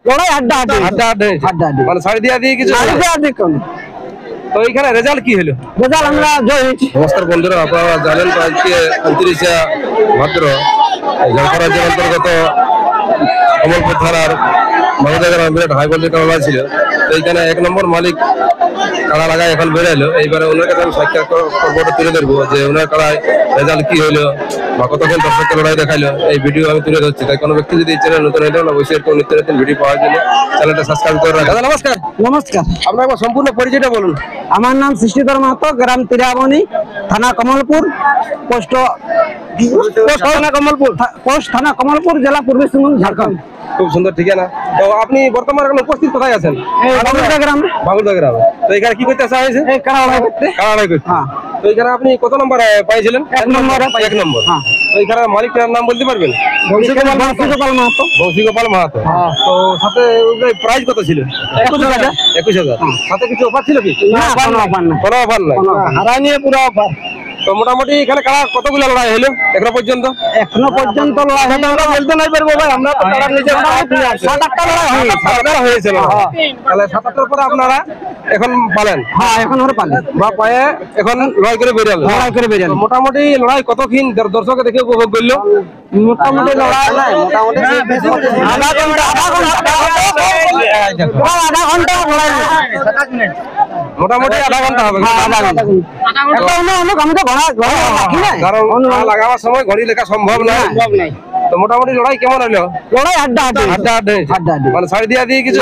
লড়াই হাড্ডাহাড্ডি হাড্ডাহাড্ডি মানে ছাড় দিয়া দিয়ে কিছু তো এইখানে রেজাল্ট কি হলো? রেজাল্ট আমরা জয় হয়েছি। নমস্কার বন্ধুরা, আপনারা জানেন তো আজকে 29 ভাদ্র ঝাড়খণ্ড রাজ্যের অন্তর্গত কমলপুর থানার মহাদেগ্রাম বিরাট হাই ভোল্টেজ লড়াই ছিল। তো এইখানে 1 নম্বর মালিক কাড়া লাগায় এখন বেরোলো। এইবারে ওনার কাছে আমি সাক্ষাৎ পর্বটা তুলে ধরবো যে ওনার কাড়ায় রেজাল্ট কি হলো বা কতক্ষণ দর্শককে লড়াই দেখাইলো, এই ভিডিও আমি তুলে ধরছি। তাই কোনো ব্যক্তি যদি এই চ্যানেল নতুন হইলে অবশ্যই একটু নিত্য নতুন ভিডিও পাওয়ার জন্য চ্যানেলটা সাবস্ক্রাইব করে রাখা। দাদা নমস্কার। নমস্কার। আপনার একবার সম্পূর্ণ পরিচয়টা বলুন। আমার নাম সৃষ্টিধর মাহাতো, গ্রাম তিরাবনি, থানা কমলপুর, পোস্ট থানা কমলপুর, জেলা পূর্বী সিংভূম, ঝাড়খণ্ড। খুব সুন্দর ঠিকানা। তো আপনি বর্তমানে এখন উপস্থিত কোথায় আছেন? বাগুড়া গ্রামে। বাগুড়া গ্রামে। তো এখানে কি করতে আসা হয়েছে? কাড়া লড়াই করতে। কাড়া লড়াই করতে। হ্যাঁ। তো এখানে আপনি কত নম্বর পাইছিলেন? 1 নম্বর। 1 নম্বর। হ্যাঁ। তো এখানে মালিকটার নাম বলতে পারবেন? বংশীগোপাল মাহাতো। বংশীগোপাল মাহাতো। তো সাথে প্রাইস কত ছিল? 21,000। 21,000। সাথে কিছু অফার ছিল কি? না, কোনো অফার নাই। কোনো অফার নাই। হারাই নিয়ে পুরো অফার। তো মোটামুটি এখানে কাড়া কতগুলো লড়াই হলো এখনো পর্যন্ত? এখনো পর্যন্ত লড়াই হয়নি, আমরা বলতে নাই পারবো ভাই। আমরা তো কাড়া নিজে 7-8টা লড়াই হয়েছে। 7টা হয়েছিল। তাহলে 7টার পরে আপনারা এখন পালেন? হ্যাঁ, এখন আমরা পালি বা পায়ে এখন লড়াই করে বেরিয়ে লড়াই করে বেরিয়ে। মোটামুটি লড়াই কতক্ষণ দর্শকে দেখে উপভোগ করলো? মোটামুটি লড়াই মোটামুটি আধা ঘন্টা লড়াই। মোটামুটি আধা ঘন্টা হবে। কারণ লাগাবার সময় ঘড়ি লেখা সম্ভব নয়। তো মোটামুটি লড়াই কেমন হলো? লড়াই হাড্ডাহাড্ডি হাড্ডাহাড্ডি মানে ছাড় দিয়া দিয়ে কিছু।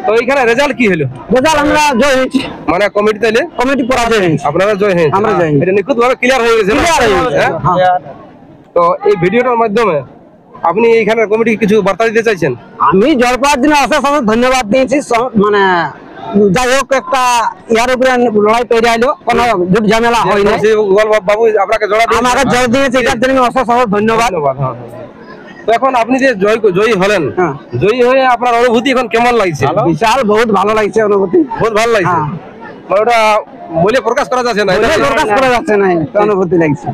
তো এইখানে রেজাল্ট কি হলো? রেজাল্ট আমরা জয় হয়েছি। মানে কমিটি তাইলে কমিটি পরাজয় হয়েছে। আপনারা জয় হয়েছে? আমরা জয়। এটা নিখুঁত ভাবে ক্লিয়ার হয়ে গেছে। তো এই ভিডিওটার মাধ্যমে আপনি এইখানে কমিটি কিছু বার্তা দিতে চাইছেন? আমি জয় পাওয়ার জন্য অশেষ ধন্যবাদ দিয়েছি। মানে যাই হোক, একটা ইয়ার উপরে লড়াই তৈরি হলো, কোনো ঝামেলা হয়নি। বাবু আপনাকে আমাকে জয় দিয়েছে, এটার জন্য অশেষ ধন্যবাদ। তো এখন আপনি যে জয়ী হলেন, জয়ী হয়ে আপনার অনুভূতি এখন কেমন লাগছে? বিশাল, বহুত ভালো লাগছে অনুভূতি। বহুত ভালো লাগছে। মানে ওটা বলে প্রকাশ করা যাচ্ছে না। প্রকাশ করা যাচ্ছে না, অনুভূতি লাগছে।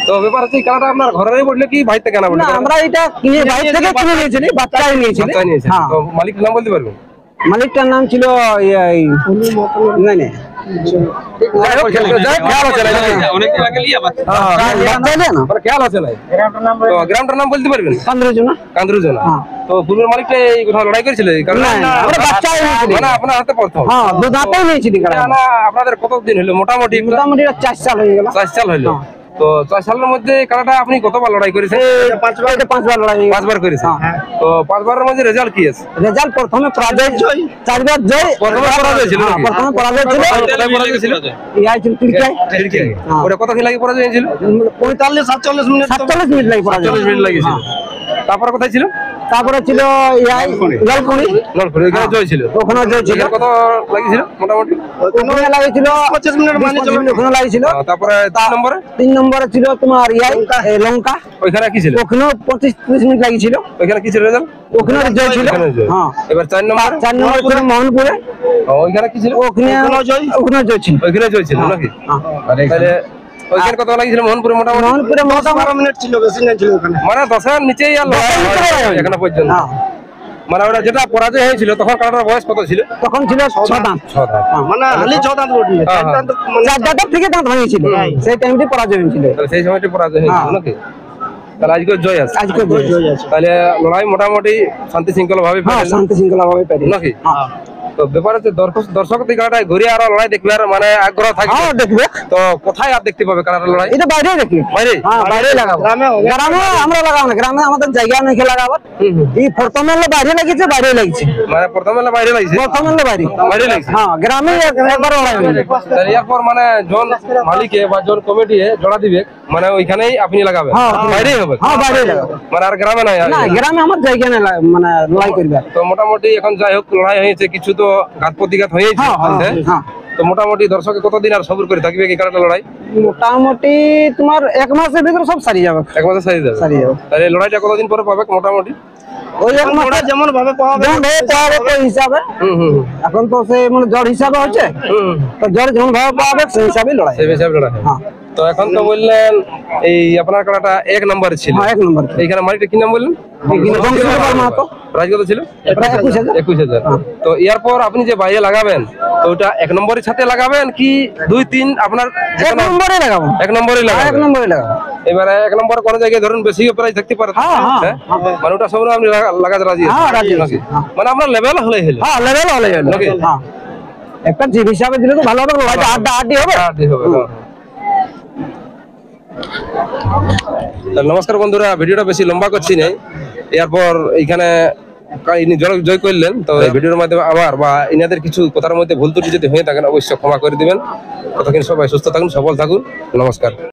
তো ব্যাপার হচ্ছে খেলাটা আপনার ঘরেরই বললে কি বাইরে থেকে কেনা বললে? আমরা এটা কিনে বাইরে থেকে কিনে নিয়েছিলি, বাচ্চাই নিয়েছিলি। তো মালিকের নাম বলতে পারবেন? মালিকটার নাম ছিল গ্রামটার নাম বলতে পারবেন? কান্দ্রুজনা। তো পূর্বের মালিকটা এই কোথাও লড়াই করেছিল? আপনার হাতে প্রথম? আপনাদের কতদিন হলো? মোটামুটি 4 সাল হয়ে গেল। 4 সাল হলো। তো 4 সালের মধ্যে কাড়াটা আপনি কতবার লড়াই করেছেন? 5বার লড়াই। 5বার করেছেন। তো 5বারের মধ্যে রেজাল্ট কি আছে? রেজাল্ট প্রথমে পরাজয়, 4বার জয়। প্রথমে পরাজয় ছিল? প্রথমে পরাজয় ছিল। কোথায় পরাজয় ছিল? ইহাই ছিল খিড়কিয়ায়। ওটা কতক্ষণ লাগে পরাজয় হয়েছিল? 45-47 মিনিট। 47 মিনিট লাগে পরাজয়। 47 মিনিট লাগিয়েছিল। তারপরে কোথায় ছিল? তারপরে ছিল লালকুনি। ওখানে জয় ছিল। ওখানে জয় ছিল। কত লাগিয়েছিল মোটামুটি? ওখানে লাগিয়েছিল 25 মিনিট মানে ওখানে লাগিয়েছিল। তারপরে 3 নম্বরে ছিল তোমার লঙ্কা। ওইখানে কি ছিল? ওখানে 25-30 মিনিট লাগিয়েছিল। ওইখানে কি ছিল রেজাল্ট? ওখানে জয় ছিল। হ্যাঁ। এবার 4 নম্বরে ছিল মোহনপুরে। ওইখানে কি ছিল? ওখানে জয় ছিল। ওইখানে জয় ছিল নাকি? তাহলে ওইখানে কত লাগিয়েছিল মোহনপুরে? মোহনপুরে 12 মিনিট ছিল, বেশি না ছিল ওখানে। মানে 10-এর নিচেই আর এখনো পর্যন্ত। মানে ওরা যেটা পরাজয় হয়েছিল তখন কাটার বয়স কত ছিল? তখন ছিল 6 দাঁত। মানে হালি 6 দাঁত বটে। 4 দাঁত থেকে দাঁত ভাঙিয়েছিল। সেই টাইমটি পরাজয় হয়েছিল। তাহলে সেই সময়টি পরাজয় হয়েছিল নাকি? তাহলে আজকে জয় আছে। আজকে জয় আছে। তাহলে লড়াই মোটামুটি শান্তি শৃঙ্খলা ভাবে শান্তি শৃঙ্খলা ভাবে পারি নাকি? তো ব্যাপার হচ্ছে দর্শক দিকে ঘুরে আরো লড়াই দেখবে আর মানে আগ্রহ থাকবে। দেখবে। তো কোথায় আর দেখতে পাবে কারা লড়াই? এটা বাইরে দেখি। বাইরে? হ্যাঁ, বাইরে লাগাবো। গ্রামে আমরা লাগাবো না। গ্রামে আমাদের জায়গা নেই লাগাবার। এই প্রথমে বাইরে লাগিয়েছে, বাইরে লাগিয়েছে। মানে প্রথমে বাইরে লাগিয়েছে? প্রথমে বাইরে লাগিয়েছে। হ্যাঁ, গ্রামে একবার লড়াই হয়েছে। তাহলে এরপর মানে জন মালিকে বা জন কমিটি জোড়া দিবে, মানে ওইখানেই আপনি লাগাবেন? বাইরেই হবে? হ্যাঁ, বাইরে লাগাবো। মানে আর গ্রামে নাই? না, গ্রামে আমার জায়গা নেই মানে লড়াই করবে। তো মোটামুটি এখন যাই হোক লড়াই হয়েছে, কিছু তো ঘাত প্রতিঘাত হয়েছে। তো মোটামুটি দর্শকে কতদিন আর সবর করে থাকবে এই কারণে লড়াই? মোটামুটি তোমার 1 মাসের ভিতরে সব সারি যাবে। 1 মাসে সারি যাবে? তাহলে লড়াইটা কতদিন পরে পাবে মোটামুটি? ওই 1 মাসে যেমন ভাবে পাবে হিসাবে। এখন তো সে মানে জ্বর হিসাবে হচ্ছে, তো জ্বর যেমন ভাবে পাবে সেই হিসাবে লড়াই। তো এখন তো বললেন এই আপনার কাড়াটা 1 নম্বরে ছিল। 1 নম্বর। এইখানে মালিকটা কি নাম বললেন? বংশীধর মাহাতো। প্রাইস কত ছিল? প্রায় 21,000। 21,000। তো এরপর আপনি যে বাইরে লাগাবেন তো ওটা 1 নম্বরের সাথে লাগাবেন কি 2, 3 আপনার এক নম্বরে লাগাবো। 1 নম্বরে এক লাগাবেন? নম্বরে লাগাবো। এবারে 1 নম্বর কোন জায়গায় ধরুন বেশি প্রাইস থাকতে পারে, হ্যাঁ, হ্যাঁ, হ্যাঁ? হ্যাঁ। মানে ওটা সব আপনি লাগাতে রাজি আছেন? হ্যাঁ, রাজি আছি। নাকি? হ্যাঁ। মানে আপনার লেভেল হলেই হলো। হ্যাঁ, লেভেল হলে হলো। নাকি? হ্যাঁ। একটা জিপ হিসাবে দিলে তো ভালো হবে, হয়তো আড্ডা আড্ডি হবে। আড্ডি হবে, হ্যাঁ। তো নমস্কার বন্ধুরা, ভিডিওটা বেশি লম্বা করছি নাই। এরপর এইখানে ইনি জয় করলেন, তো এই ভিডিওর মাধ্যমে আমার বা ইনাদের কিছু কথার মধ্যে ভুল ত্রুটি যদি হয়ে থাকেন অবশ্যই ক্ষমা করে দিবেন। ততক্ষণ সবাই সুস্থ থাকুন, সবল থাকুন। নমস্কার।